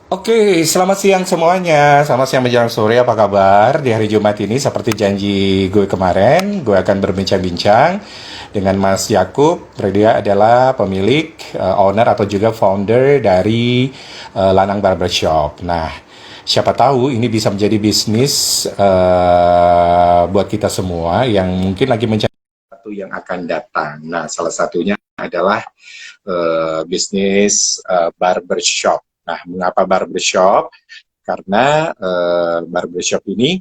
Oke, selamat siang semuanya. Selamat siang menjelang sore, apa kabar? Di hari Jumat ini, seperti janji gue kemarin, gue akan berbincang-bincang dengan Mas Yakub. Dia adalah pemilik, owner atau juga founder dari Lanang Barbershop. Nah, siapa tahu ini bisa menjadi bisnis buat kita semua yang mungkin lagi mencari sesuatu yang akan datang. Nah, salah satunya adalah bisnis barbershop. Nah, mengapa barbershop? Karena barbershop ini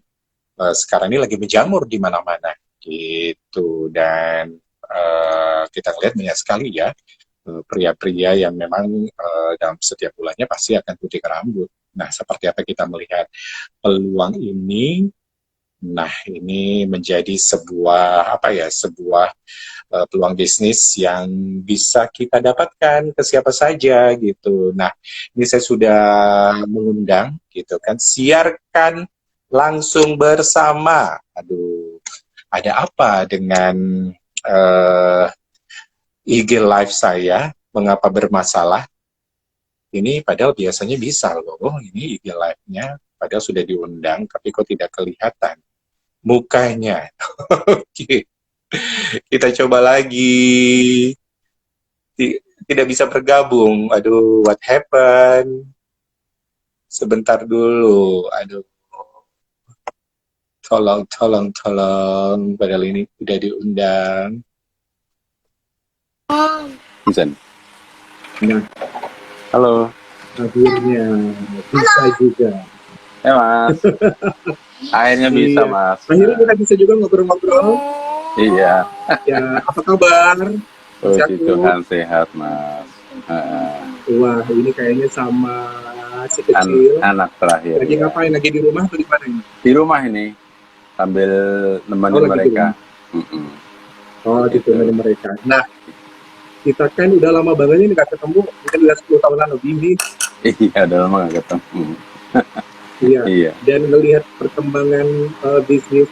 sekarang ini lagi menjamur di mana-mana gitu, dan kita lihat banyak sekali ya pria-pria yang memang dalam setiap bulannya pasti akan putih rambut. Nah, seperti apa kita melihat peluang ini? Nah, ini menjadi sebuah apa ya, sebuah peluang bisnis yang bisa kita dapatkan ke siapa saja gitu. Nah, ini saya sudah mengundang gitu kan, siarkan langsung bersama. Aduh, ada apa dengan uh, IG live saya? Mengapa bermasalah? Ini padahal biasanya bisa loh. Oh, ini IG live-nya padahal sudah diundang, tapi kok tidak kelihatan mukanya. Oke, kita coba lagi. Tidak bisa bergabung. Aduh, what happened? Sebentar dulu. Aduh, tolong. Padahal ini udah diundang. Vincent. Nah, Halo. akhirnya bisa juga. Mas. Akhirnya bisa, Iya. Mas. Akhirnya kita bisa juga ngobrol-ngobrol. Iya. Ya, apa kabar? Mas Puji Yakub? Tuhan sehat, Mas. Heeh. Wah, ini kayaknya sama si kecil. Anak terakhir Lagi ya. ngapain? Lagi di rumah atau di mana ini? Di rumah ini sambil Oh, nemenin lagi di mereka. rumah. Oh, Gitu. ditemani mereka. Nah, kita kan udah lama banget ini nggak ketemu, mungkin udah 10 tahunan lebih nih. Iya, udah lama gak ketemu. Iya. Iya. Dan melihat perkembangan bisnis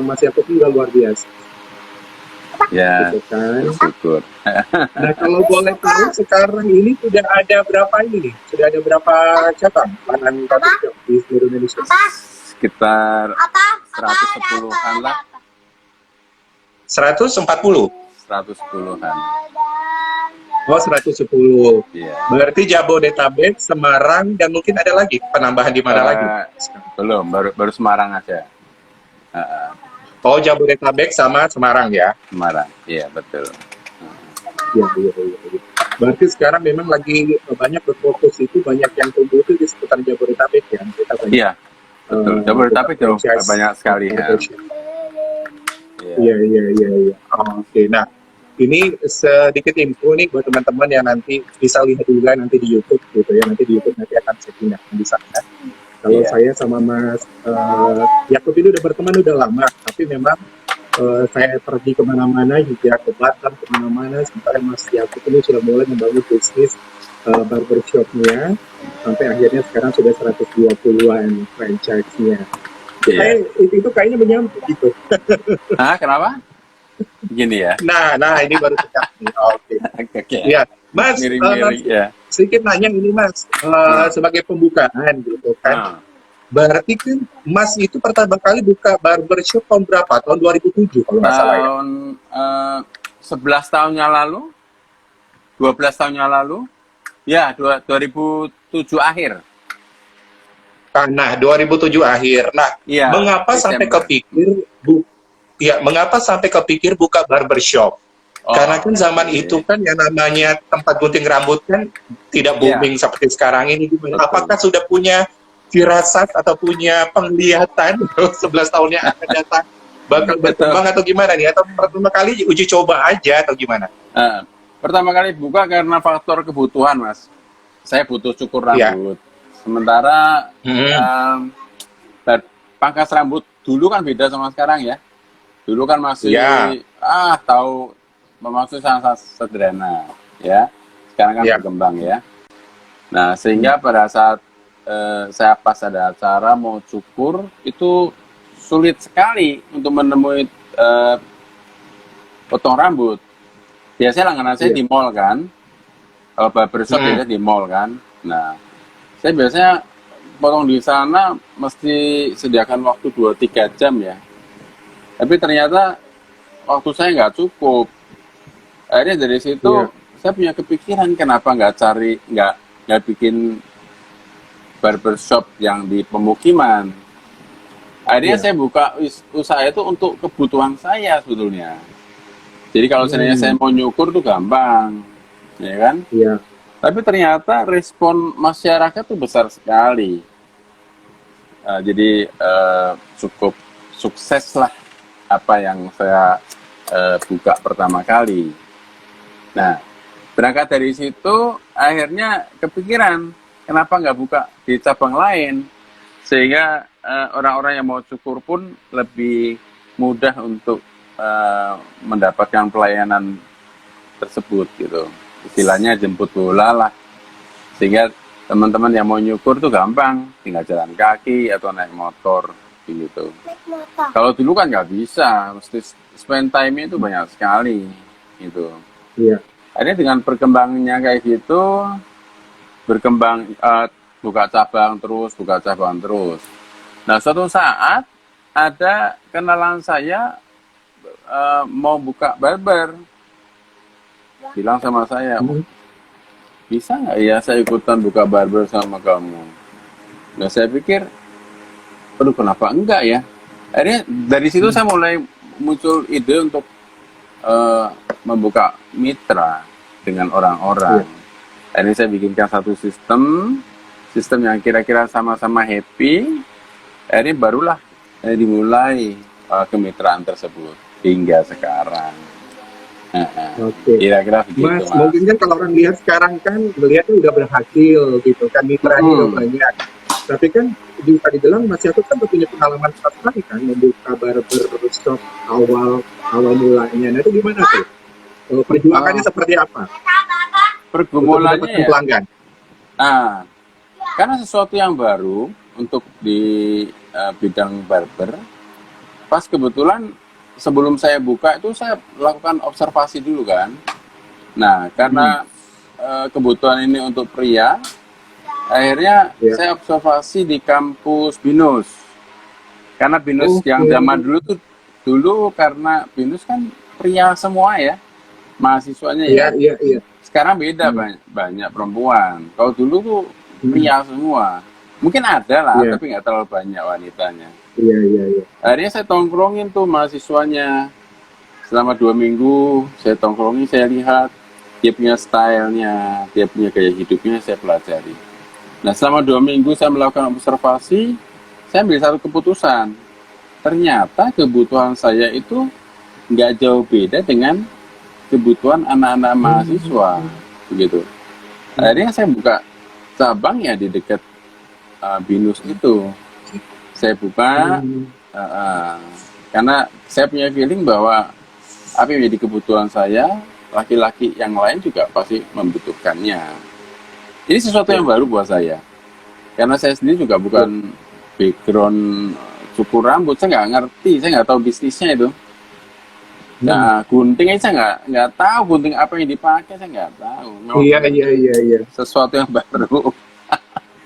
Mas Yakub ini udah luar biasa, Ya, gitu kan. bersyukur. Nah, kalau boleh tahu sekarang ini sudah ada berapa ini nih? Sudah ada berapa cabang Lanang Barbershop di seluruh Indonesia? Sekitar 110-an lah. 140. 110-an. Oh, 110. Iya. Berarti Jabodetabek, Semarang, dan mungkin ada lagi penambahan di mana lagi? Belum, baru Semarang aja. Oh, Jabodetabek sama Semarang ya? Semarang, iya betul. Iya. Berarti sekarang memang lagi banyak berfokus, itu banyak yang tumbuh itu di sekitar Jabodetabek ya? Kita banyak. Iya, betul. Jabodetabek jauh banyak sekali ya. Iya. Oke, nah ini sedikit info nih buat teman-teman yang nanti bisa lihat juga nanti di YouTube gitu ya. Nanti di YouTube nanti akan saya pindahkan di sana. Kalau saya sama Mas Yakub ini udah berteman udah lama, tapi memang saya pergi kemana-mana juga, ke Batam kemana-mana, sementara Mas Yakub ini sudah mulai membangun bisnis barbershopnya, sampai akhirnya sekarang sudah 120-an franchise-nya. Itu kayaknya menyambut gitu. Kenapa? Gini ya? Nah ini baru dekat nih. Oke. Ya, Mas, ya. sedikit nanya ini Mas, sebagai pembukaan gitu kan. Berarti kan Mas itu pertama kali buka barbershop tahun berapa? Tahun 2007 kalau nggak salah ya? Tahun 11 tahunnya lalu, 12 tahunnya lalu, ya 2007 akhir. Nah, 2007 akhir. Nah, Ya, mengapa sampai kepikir buka barbershop? Karena kan zaman itu kan yang namanya tempat gunting rambut kan tidak booming seperti sekarang ini. Apakah sudah punya firasat atau punya penglihatan 11 tahunnya akan datang bakal berkembang atau gimana nih? Atau pertama kali uji coba aja atau gimana? Pertama kali buka karena faktor kebutuhan, Mas. Saya butuh cukur rambut. Sementara pangkas rambut dulu kan beda sama sekarang ya. Dulu kan masih tahu memaksud sangat sederhana ya. Sekarang kan berkembang ya. Nah, sehingga pada saat saya pas ada acara mau cukur itu sulit sekali untuk menemui potong rambut. Biasanya langganan saya di mall kan. Kalau barbershop biasanya di mall kan. Nah, Saya biasanya potong di sana mesti sediakan waktu 2-3 jam ya. Tapi ternyata waktu saya nggak cukup. Akhirnya dari situ Iya. saya punya kepikiran kenapa nggak bikin barbershop yang di pemukiman. Akhirnya Iya. saya buka usaha itu untuk kebutuhan saya sebetulnya. Jadi kalau seandainya saya Hmm. mau nyukur tuh gampang, ya kan? Iya. Tapi ternyata respon masyarakat tuh besar sekali. Jadi cukup sukses lah apa yang saya buka pertama kali. Nah, berangkat dari situ akhirnya kepikiran kenapa nggak buka di cabang lain sehingga orang-orang yang mau cukur pun lebih mudah untuk mendapatkan pelayanan tersebut gitu. Istilahnya jemput bola lah. Sehingga teman-teman yang mau nyukur tuh gampang, tinggal jalan kaki atau naik motor gitu. Kalau dulu kan nggak bisa, mesti spend time itu banyak sekali gitu. Iya. Akhirnya dengan perkembangannya kayak gitu, berkembang buka cabang terus. Nah, suatu saat ada kenalan saya mau buka barber, bilang sama saya, Hmm. bisa nggak ya saya ikutan buka barber sama kamu? Nah, saya pikir, aduh kenapa enggak ya? Akhirnya dari situ Hmm. saya mulai muncul ide untuk eh, membuka mitra dengan orang-orang. Iya. Akhirnya saya bikinkan satu sistem yang kira-kira sama-sama happy. Akhirnya barulah dimulai kemitraan tersebut hingga sekarang. Oke. Kira-kira begitu, Mas, Mas. mungkin kan kalau orang lihat sekarang kan melihatnya udah berhasil gitu kan, mitranya udah Mm-mm. banyak. Tapi kan bisa dibilang Mas Yakut kan punya pengalaman sekali kan membuka barbershop awal awal mulanya. Nah itu gimana tuh? Perjuangannya Eh, seperti apa untuk pergumulannya mendapatkan ya, pelanggan? ah, karena sesuatu yang baru untuk di bidang barber, pas kebetulan sebelum saya buka itu saya lakukan observasi dulu kan. Nah, Hmm. karena kebutuhan ini untuk pria, akhirnya Ya. saya observasi di kampus Binus. Karena Binus yang Oke. zaman dulu tuh karena Binus kan pria semua ya, mahasiswanya Iya, ya. iya, iya. Sekarang beda, Hmm. banyak perempuan. Kalau dulu tuh Hmm. pria semua. Mungkin ada lah, Iya, tapi nggak terlalu banyak wanitanya. iya, iya, iya. Akhirnya saya tongkrongin tuh mahasiswanya. Selama 2 minggu, saya tongkrongin, saya lihat dia punya stylenya, dia punya gaya hidupnya, saya pelajari. Nah, selama 2 minggu saya melakukan observasi, saya ambil satu keputusan. Ternyata kebutuhan saya itu nggak jauh beda dengan kebutuhan anak-anak mahasiswa, begitu. Akhirnya saya buka cabang ya di dekat Binus itu. Saya buka Hmm. karena saya punya feeling bahwa apa yang menjadi kebutuhan saya, laki-laki yang lain juga pasti membutuhkannya. Ini sesuatu yang Ya, baru buat saya. Karena saya sendiri juga ya. bukan background cukur rambut, saya nggak ngerti, saya nggak tahu bisnisnya itu. Hmm. Nah, gunting aja saya nggak tahu gunting apa yang dipakai, saya nggak tahu. Memang Iya, iya, iya, iya. sesuatu yang baru.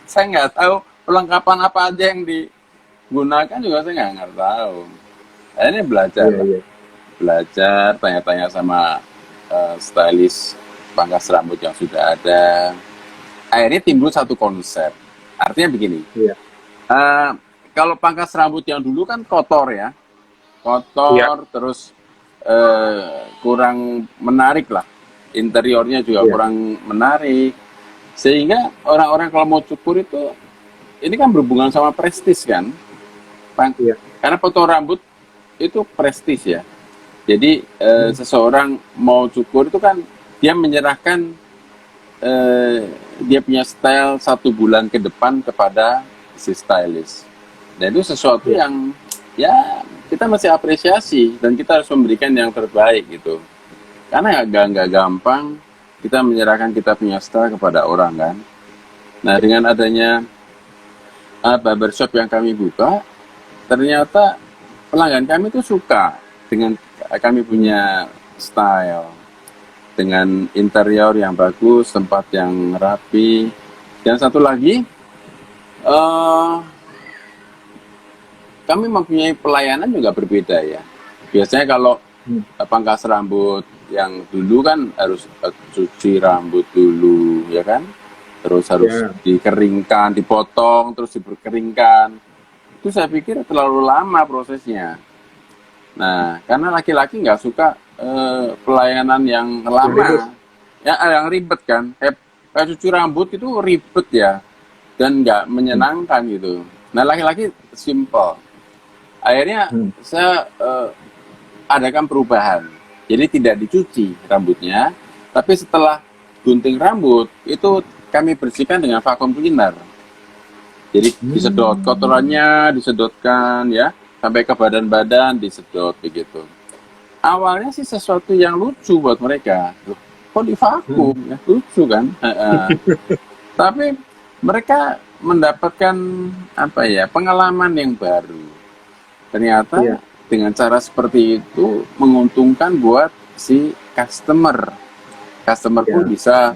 Saya nggak tahu perlengkapan apa aja yang digunakan juga saya nggak tahu. Akhirnya belajar Iya, lah, iya. belajar, tanya-tanya sama stylist pangkas rambut yang sudah ada. Akhirnya timbul satu konsep. Artinya begini, Iya. eh, kalau pangkas rambut yang dulu kan kotor ya, Iya, kotor terus kurang menarik lah, interiornya juga iya. kurang menarik, sehingga orang-orang kalau mau cukur itu ini kan berhubungan sama prestis kan, Iya. karena potong rambut itu prestis ya. Jadi Hmm. seseorang mau cukur itu kan dia menyerahkan eh, dia punya style 1 bulan ke depan kepada si stylist. Dan itu sesuatu Iya. yang ya kita masih apresiasi dan kita harus memberikan yang terbaik gitu. Karena nggak gampang kita menyerahkan kita punya style kepada orang kan. Nah dengan adanya barbershop yang kami buka, ternyata pelanggan kami tuh suka dengan kami punya style, dengan interior yang bagus, tempat yang rapi, dan satu lagi Eh, Kami mempunyai pelayanan juga berbeda ya. Biasanya kalau pangkas rambut yang dulu kan harus cuci rambut dulu, ya kan? Terus harus dikeringkan, dipotong, terus dikeringkan. Itu saya pikir terlalu lama prosesnya. Nah, karena laki-laki nggak suka pelayanan yang lama, ya yang ribet kan. Kayak cuci rambut itu ribet ya, dan nggak menyenangkan gitu. Nah, laki-laki simple. Akhirnya saya adakan perubahan. Jadi tidak dicuci rambutnya, tapi setelah gunting rambut itu kami bersihkan dengan vacuum cleaner. Jadi disedot kotorannya, disedotkan ya sampai ke badan-badan disedot begitu. Awalnya sih sesuatu yang lucu buat mereka. Loh, kok di vakum ya? Lucu kan? Tapi mereka mendapatkan apa ya, pengalaman yang baru. Ternyata dengan cara seperti itu menguntungkan buat si customer. Customer pun bisa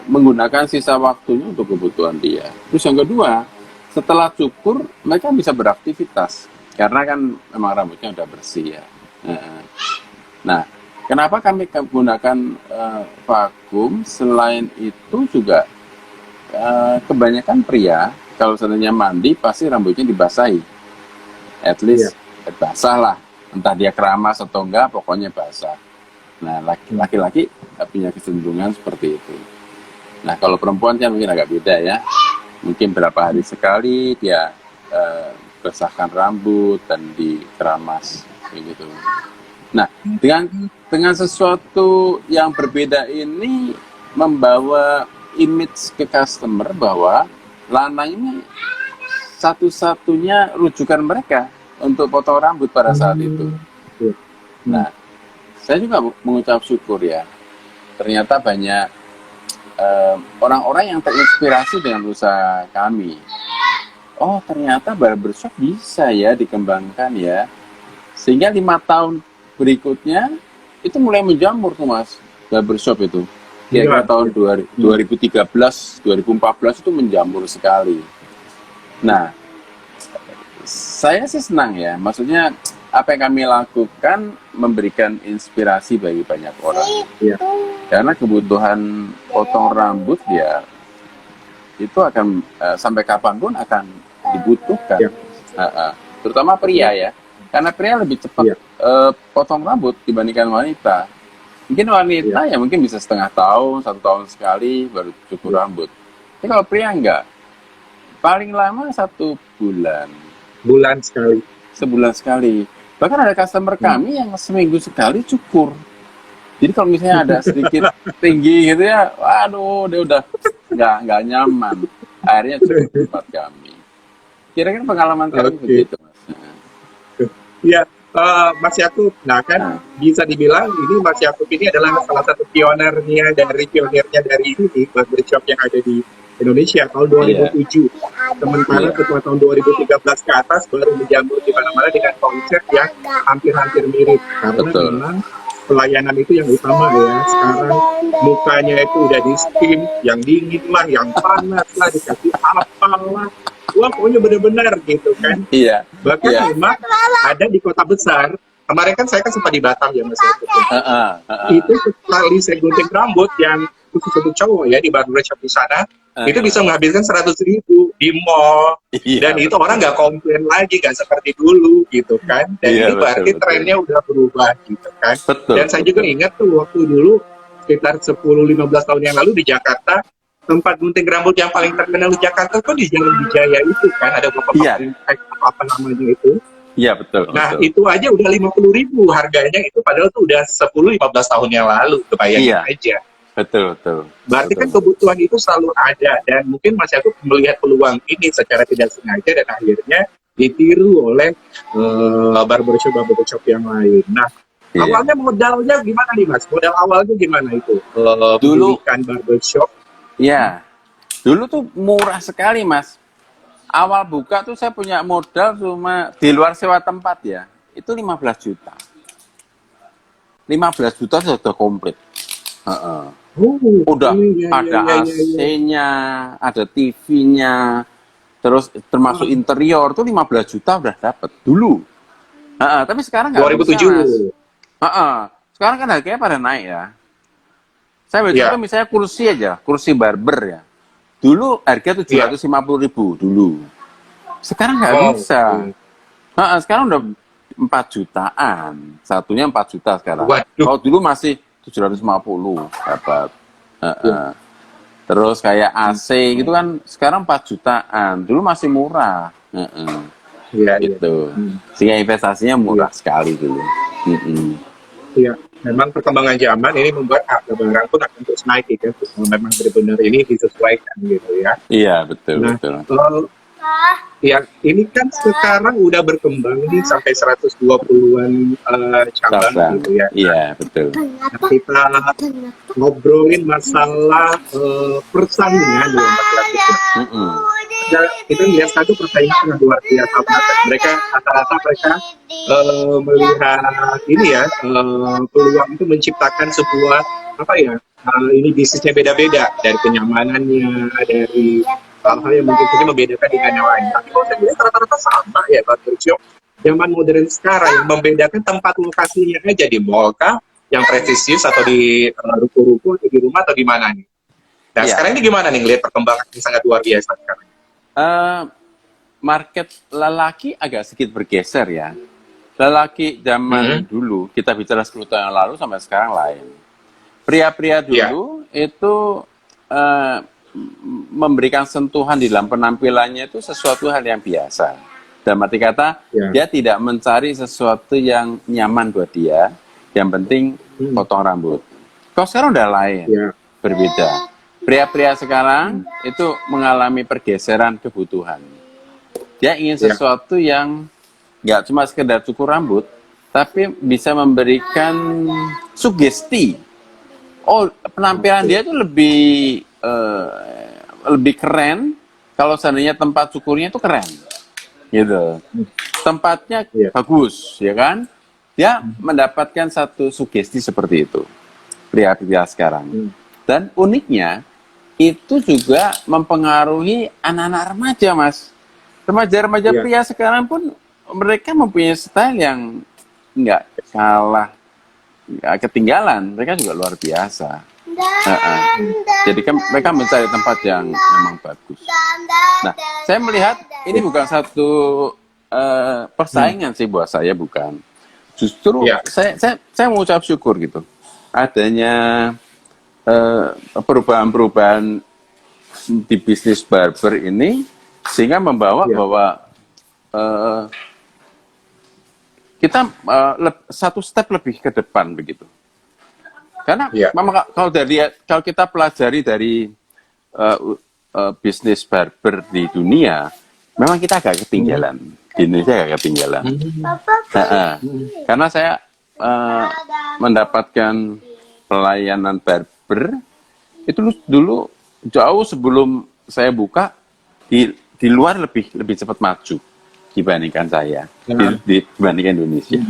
menggunakan sisa waktunya untuk kebutuhan dia. Terus yang kedua, setelah cukur mereka bisa beraktivitas karena kan memang rambutnya udah bersih ya. Nah, kenapa kami menggunakan vakum? Selain itu juga kebanyakan pria kalau seandainya mandi pasti rambutnya dibasahi. At least basah lah, entah dia keramas atau enggak, pokoknya basah. Nah, laki-laki punya kecenderungan seperti itu. Nah, kalau perempuan kan mungkin agak beda ya. Mungkin berapa hari sekali dia basahkan rambut dan dikeramas, begitu. Nah, dengan sesuatu yang berbeda ini membawa image ke customer bahwa Lana ini satu-satunya rujukan mereka untuk potong rambut pada saat itu. Nah, saya juga mengucap syukur ya. Ternyata banyak orang-orang yang terinspirasi dengan usaha kami. Oh, ternyata barbershop bisa ya dikembangkan ya. Sehingga 5 tahun berikutnya itu mulai menjamur tuh Mas, barbershop itu. Kira-kira tahun 2013, 2014 itu menjamur sekali. Nah, saya sih senang ya. Maksudnya apa yang kami lakukan memberikan inspirasi bagi banyak orang. Karena kebutuhan potong rambut ya itu akan sampai kapanpun akan dibutuhkan. Terutama pria ya. Karena pria lebih cepat potong rambut dibandingkan wanita. Mungkin wanita ya mungkin bisa setengah tahun, 1 tahun sekali baru cukur rambut. Tapi kalau pria enggak. Paling lama 1 bulan. Bulan sekali. Sebulan sekali. Bahkan ada customer kami yang seminggu sekali cukur. Jadi kalau misalnya ada sedikit tinggi gitu ya, waduh dia udah nggak nyaman. Akhirnya cukur tempat kami. Kira-kira pengalaman kami begitu, Mas. Iya, Mas Yakub. Nah kan bisa dibilang ini Mas Yakub ini adalah salah satu pionirnya dari ini barbershop yang ada di Indonesia tahun 2007. Sementara setelah tahun 2013 ke atas baru menjamur di mana-mana dengan konsep yang hampir-hampir mirip. Karena memang pelayanan itu yang utama ya. Sekarang mukanya itu udah di steam, yang dingin lah, yang panas lah, dikasih apa lah. Wah, pokoknya benar-benar gitu kan. Bahkan memang ada di kota besar. Kemarin kan saya sempat di Batam ya Mas Yakub. Itu sekali saya gunting rambut yang khusus untuk cowok ya di barbershop di sana, itu bisa menghabiskan 100.000 di mall. Dan itu orang nggak komplain lagi, nggak seperti dulu gitu kan. Dan ini berarti trennya udah berubah gitu kan. Dan saya juga ingat tuh waktu dulu sekitar 10-15 tahun yang lalu di Jakarta, tempat gunting rambut yang paling terkenal di Jakarta tuh di Jalan Wijaya itu kan, ada beberapa apa namanya itu. Iya betul. Nah itu aja udah 50.000 harganya, itu padahal tuh udah 10-15 tahun yang lalu, kebayangin aja. Betul. Berarti kan kebutuhan itu selalu ada, dan mungkin Mas Yakub melihat peluang ini secara tidak sengaja dan akhirnya ditiru oleh barbershop yang lain. Nah awalnya modalnya gimana nih Mas? Modal awalnya gimana itu? Dulu kan barbershop. Ya, dulu tuh murah sekali Mas. Awal buka tuh saya punya modal cuma di luar sewa tempat ya, itu 15 juta. 15 juta sudah komplit. Oh, Udah iya, iya, ada iya, iya, iya. AC-nya, ada TV-nya, terus termasuk Ah, interior tuh 15 juta udah dapet dulu. Tapi sekarang nggak bisa, Mas. 2007. Sekarang kan harganya pada naik ya. Saya ambil contoh Iya, misalnya kursi aja, kursi barber ya. Dulu harga tujuh iya. ratus lima puluh ribu dulu. Sekarang nggak Oh, bisa. oke. Sekarang udah 4 jutaan. Satunya 4 juta sekarang. Waduh. Kalau dulu masih 750 dapat. Iya. Terus kayak Hmm. AC gitu kan sekarang 4 jutaan. Dulu masih murah. Iya, iya. Gitu. Hmm. Sehingga investasinya Iya. murah sekali dulu. Iya, memang perkembangan zaman ini membuat harga barang pun akan terus naik gitu. Memang benar-benar ini disesuaikan gitu ya. Iya, betul, Nah, betul. ya ini kan sekarang udah berkembang nih sampai 120-an cabang Cabang. gitu ya. Iya, betul. Nah, kita ngobrolin masalah persaingan ya Mas David ya. Mm-mm. Kita lihat satu persaingan yang luar biasa banget. Mereka rata-rata mereka melihat ini ya peluang itu menciptakan sebuah apa ya ini bisnisnya beda-beda dari kenyamanannya dari hal-hal yang mungkin saja membedakan dengan yang lain. Tapi kalau saya lihat rata-rata sama ya barbershop zaman modern sekarang yang membedakan tempat lokasinya aja di mall kah, yang prestisius atau di ruko-ruko atau di rumah atau di mana nih. Nah Iya. sekarang ini gimana nih ngelihat perkembangan yang sangat luar biasa sekarang? Eh, Market lelaki agak sedikit bergeser ya. Lelaki zaman dulu, kita bicara 10 tahun yang lalu sampai sekarang lain. Pria-pria Iya, dulu itu eh, memberikan sentuhan di dalam penampilannya itu sesuatu hal yang biasa. Dalam arti kata, iya. dia tidak mencari sesuatu yang nyaman buat dia, yang penting Hmm, potong rambut. Kalau sekarang udah lain, iya, berbeda. Pria-pria sekarang itu mengalami pergeseran kebutuhan. Dia ingin iya, sesuatu yang nggak cuma sekedar cukur rambut, tapi bisa memberikan sugesti. Oh, penampilan dia itu lebih keren kalau seandainya tempat cukurnya itu keren, gitu. Tempatnya iya, bagus, ya kan? Dia mendapatkan satu sugesti seperti itu, pria-pria sekarang. hmm, Dan uniknya, itu juga mempengaruhi anak-anak remaja, Mas. Remaja-remaja iya. pria sekarang pun mereka mempunyai style yang nggak kalah, nggak ketinggalan. Mereka juga luar biasa. Jadi kan mereka mencari tempat yang memang bagus. Nah, saya melihat ini bukan satu Hmm, persaingan sih buat saya, bukan. Justru iya, saya mengucap syukur gitu. Adanya perubahan-perubahan di bisnis barber ini sehingga membawa iya, bahwa eh, kita satu step lebih ke depan begitu. Karena iya. memang kalau kita pelajari dari bisnis barber di dunia, memang kita agak Hmm, ketinggalan. Di Indonesia agak ketinggalan. hmm, Uh-uh. Karena saya uh, mendapatkan pelayanan barber itu dulu jauh sebelum saya buka di luar lebih cepat maju dibandingkan saya nah, dibandingkan Indonesia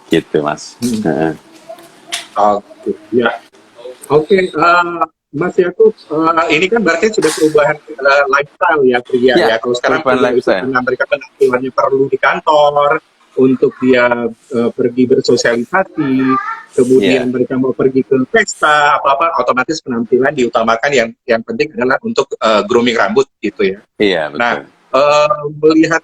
gitu Mas. hmm. Oke, ya. Oke, Mas Yakub, ini kan berarti sudah perubahan lifestyle ya pria Ya, ya. Kalau sekarang perubahan pria itu lifestyle. karena mereka penampilannya perlu di kantor untuk dia pergi bersosialisasi, kemudian Ya, mereka mau pergi ke pesta apa-apa, otomatis penampilan diutamakan yang penting adalah untuk grooming rambut gitu ya. iya Nah, betul. melihat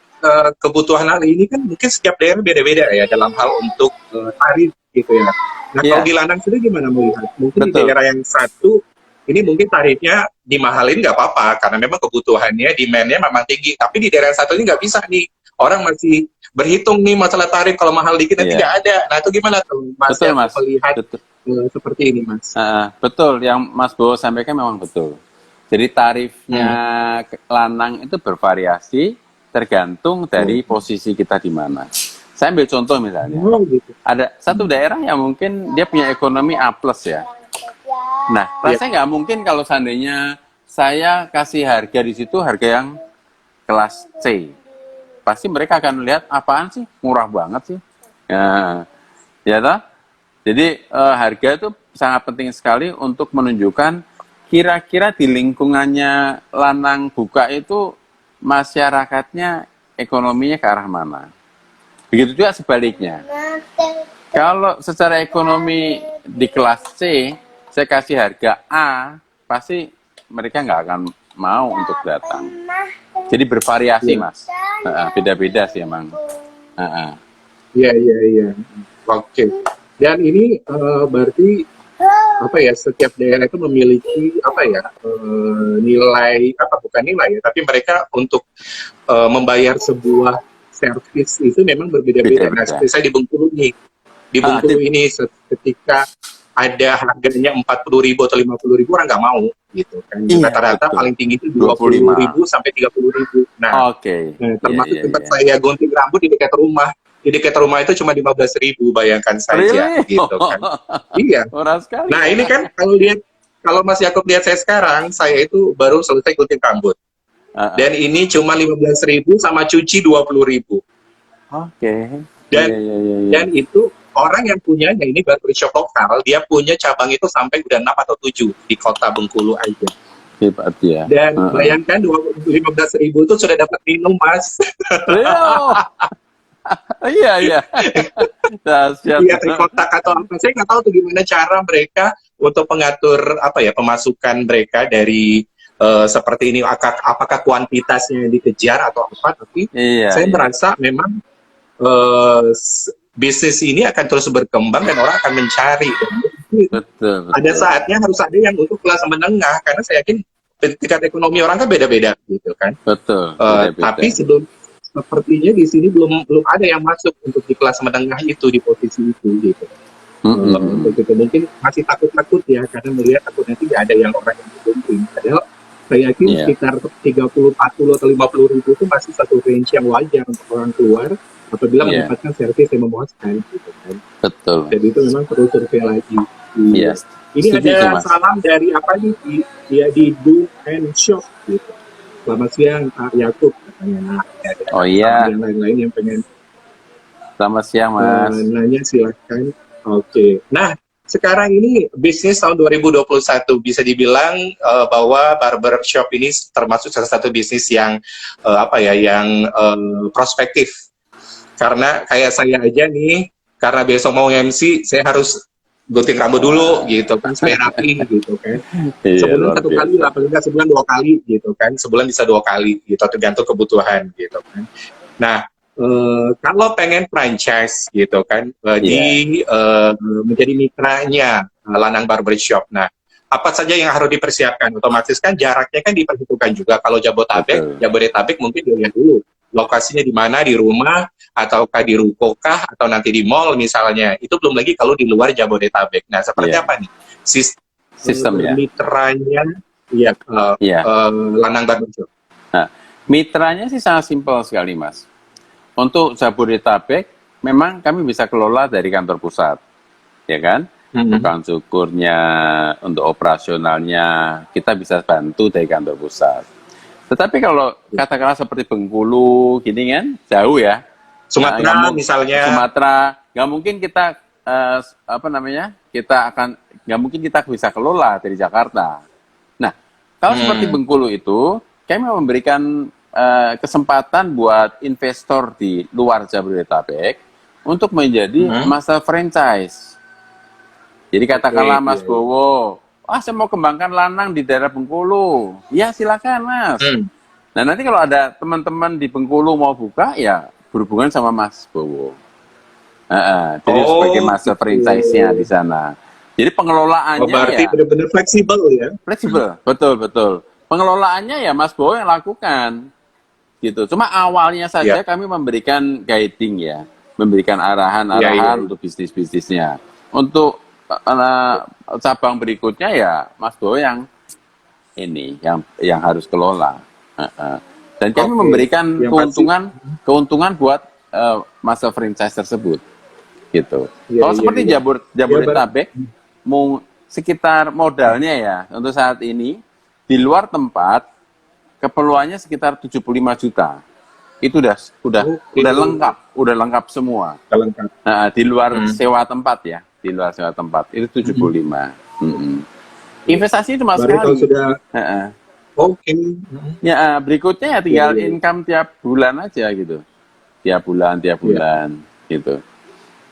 kebutuhan hal ini kan mungkin setiap daerah beda-beda ya dalam hal untuk tarif gitu ya. Nah, kalau Iya, di Lanang sendiri gimana melihat? Mungkin di betul. daerah yang satu ini mungkin tarifnya dimahalin nggak apa-apa karena memang kebutuhannya, demand-nya memang tinggi. Tapi di daerah yang satu ini nggak bisa nih. Orang masih berhitung nih masalah tarif kalau mahal dikit nanti Iya, nggak ada. Nah, itu gimana tuh Mas betul ya Mas. melihat Betul. seperti ini Mas? Betul, yang Mas Bowo sampaikan memang betul. Jadi tarifnya Hmm. lanang itu bervariasi tergantung Oh, dari posisi kita di mana. Saya ambil contoh misalnya, oh gitu. ada satu daerah yang mungkin dia punya ekonomi A plus ya. Nah, Iya. rasanya nggak mungkin kalau seandainya saya kasih harga di situ harga yang kelas C. Pasti mereka akan melihat apaan sih, murah banget sih. Ya, ya toh? Jadi harga itu sangat penting sekali untuk menunjukkan kira-kira di lingkungannya Lanang buka itu masyarakatnya ekonominya ke arah mana. Begitu juga sebaliknya. Kalau secara ekonomi di kelas C, saya kasih harga A, pasti mereka nggak akan mau untuk datang. Jadi bervariasi, Mas. Beda-beda sih emang. Iya. Oke. Dan ini berarti apa ya, setiap daerah itu memiliki apa ya, nilai, apa bukan nilai ya, tapi mereka untuk membayar sebuah servis itu memang berbeda-beda. Nah, seperti saya di Bengkulu nih, di Bengkulu ini ketika ada harganya 40.000 atau 50.000, orang nggak mau gitu kan. Rata-rata paling tinggi itu 20.000 sampai 30.000. Nah, termasuk tempat saya gunting rambut di dekat rumah. Di dekat rumah itu cuma 15.000, bayangkan saja, gitu kan. Iya. Nah, ini kan kalau Mas Yakub lihat saya sekarang, saya itu baru selesai gunting rambut. Dan ini cuma 15.000 sama cuci 20.000. Dan itu orang yang punyanya ini barbershop lokal, dia punya cabang itu sampai udah 6 atau 7 di kota Bengkulu aja. Hebat ya. Dan bayangkan 15.000 itu sudah dapat minum, Mas. Iya. Iya, kotak atau apa, saya nggak tahu tuh gimana cara mereka untuk mengatur apa ya, pemasukan mereka dari seperti ini, apakah kuantitasnya yang dikejar atau apa, tapi saya merasa memang bisnis ini akan terus berkembang dan orang akan mencari. Betul. Ada saatnya harus ada yang untuk kelas menengah, karena saya yakin tingkat ekonomi orang kan beda-beda gitu kan. Betul. Tapi sepertinya di sini belum ada yang masuk untuk di kelas menengah itu, di posisi itu gitu. Mungkin masih takut ya, karena melihat takut nanti nggak ada yang orang yang beruntung. Padahal saya yakin sekitar 30, 40 atau 50.000 itu masih satu range yang wajar untuk orang keluar apabila mendapatkan servis yang memuaskan gitu kan. Betul. Jadi itu memang perlu survei lagi. Ini ada salam dari apa nih, di Do and Shop gitu. Selamat siang Pak Yakub katanya. Yang lain-lain yang pengen. Selamat siang Mas. Nanya silahkan. Oke. Nah, sekarang ini bisnis tahun 2021 bisa dibilang bahwa barbershop ini termasuk salah satu bisnis yang prospektif. Karena kayak saya aja nih, karena besok mau MC, saya harus gunting rambut dulu gitu kan, supaya rapi gitu kan. Sebulan 1 kali lah, paling nggak sebulan 2 kali gitu kan, sebulan bisa 2 kali gitu, tergantung kebutuhan gitu kan. Nah, kalau pengen franchise gitu kan, menjadi mitranya Lanang Barbershop, nah apa saja yang harus dipersiapkan? Otomatis kan jaraknya kan diperhitungkan juga. Kalau Jabodetabek mungkin dilihat dulu lokasinya di mana, di rumah ataukah di ruko kah, atau nanti di mall misalnya. Itu belum lagi kalau di luar Jabodetabek. Nah, seperti apa nih sistem mitranya Lanang Barbershop? Nah, mitranya sih sangat simpel sekali, Mas. Untuk Jabodetabek, memang kami bisa kelola dari kantor pusat, ya kan? Tukang cukurnya, untuk operasionalnya, kita bisa bantu dari kantor pusat. Tetapi kalau katakanlah seperti Bengkulu, gini kan, jauh ya. Sumatera misalnya. Sumatera, nggak mungkin kita, nggak mungkin kita bisa kelola dari Jakarta. Nah, kalau seperti Bengkulu itu, kami memberikan kesempatan buat investor di luar Jabodetabek untuk menjadi master franchise. Jadi katakanlah Mas Bowo, saya mau kembangkan Lanang di daerah Bengkulu. Ya silakan Mas. Nah nanti kalau ada teman-teman di Bengkulu mau buka, ya berhubungan sama Mas Bowo. Jadi sebagai master franchise-nya di sana. Jadi pengelolaannya berarti benar-benar fleksibel ya? Fleksibel, betul. Pengelolaannya ya Mas Bowo yang lakukan. Gitu. Cuma awalnya saja kami memberikan guiding ya, memberikan arahan-arahan untuk bisnis-bisnisnya. Untuk cabang berikutnya ya Mas Bowo yang harus kelola. Dan kami memberikan keuntungan buat masa franchise tersebut. Gitu. Kalau seperti Jabodetabek, sekitar modalnya ya untuk saat ini di luar tempat keperluannya sekitar 75 juta. Itu udah lengkap semua. Di luar sewa tempat ya. di luar sewa tempat itu 75. Investasi cuma Baru kalau sekali. sudah oke. Ya, berikutnya ya tinggal Iya. income tiap bulan aja gitu. Tiap bulan gitu.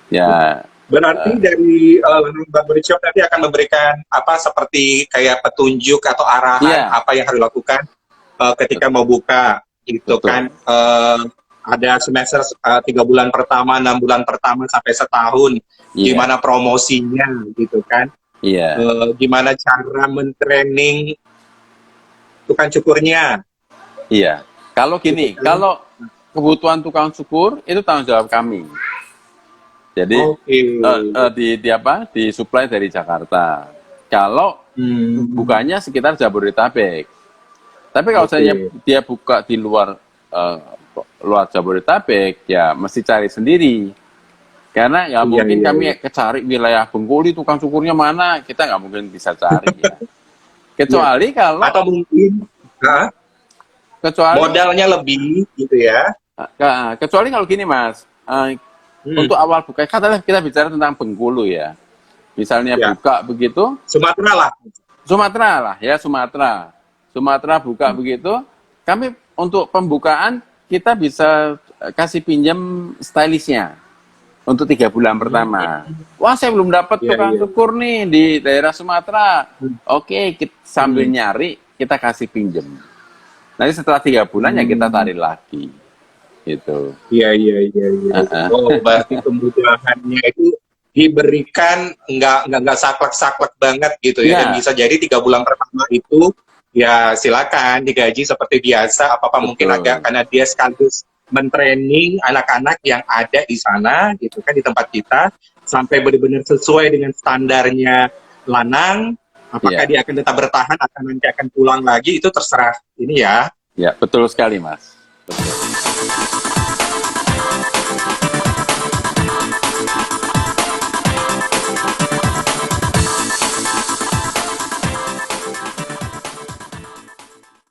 Ya, Berarti dari Lanang Barbershop nanti akan memberikan apa seperti kayak petunjuk atau arahan Iya. apa yang harus dilakukan ketika mau buka gitu Betul. kan. Ada semester 3 bulan pertama, 6 bulan pertama sampai setahun, Iya. gimana promosinya gitu kan. Iya. Gimana cara mentraining tukang cukurnya. Iya. Kalau gini, kalau kebutuhan tukang cukur itu tanggung jawab kami. Jadi disuplai dari Jakarta. Kalau bukanya sekitar Jabodetabek. Tapi kalau saya dia buka di luar Jabodetabek, ya mesti cari sendiri. Karena nggak mungkin kami cari wilayah Bengkulu tukang cukurnya mana, kita nggak mungkin bisa cari. Ya. Kecuali kalau atau mungkin modalnya lebih gitu ya. Kecuali kalau gini Mas, untuk awal buka, katakanlah kita bicara tentang Bengkulu ya. Misalnya buka begitu. Sumatera buka begitu. Kami untuk pembukaan kita bisa kasih pinjam stylistnya untuk 3 bulan pertama. Wah saya belum dapat tukang cukur nih di daerah Sumatera. Oke, sambil nyari kita kasih pinjam. Nanti setelah 3 bulan ya kita tarik lagi. Gitu. Iya. Oh, berarti kebutuhannya itu diberikan nggak saklek banget gitu ya. Dan bisa jadi 3 bulan pertama itu ya silakan digaji seperti biasa. Apa mungkin agak karena dia sekaligus mentraining anak-anak yang ada di sana gitu kan di tempat kita sampai benar-benar sesuai dengan standarnya Lanang. Apakah dia akan tetap bertahan atau nanti akan pulang lagi itu terserah ini ya. Ya betul sekali Mas.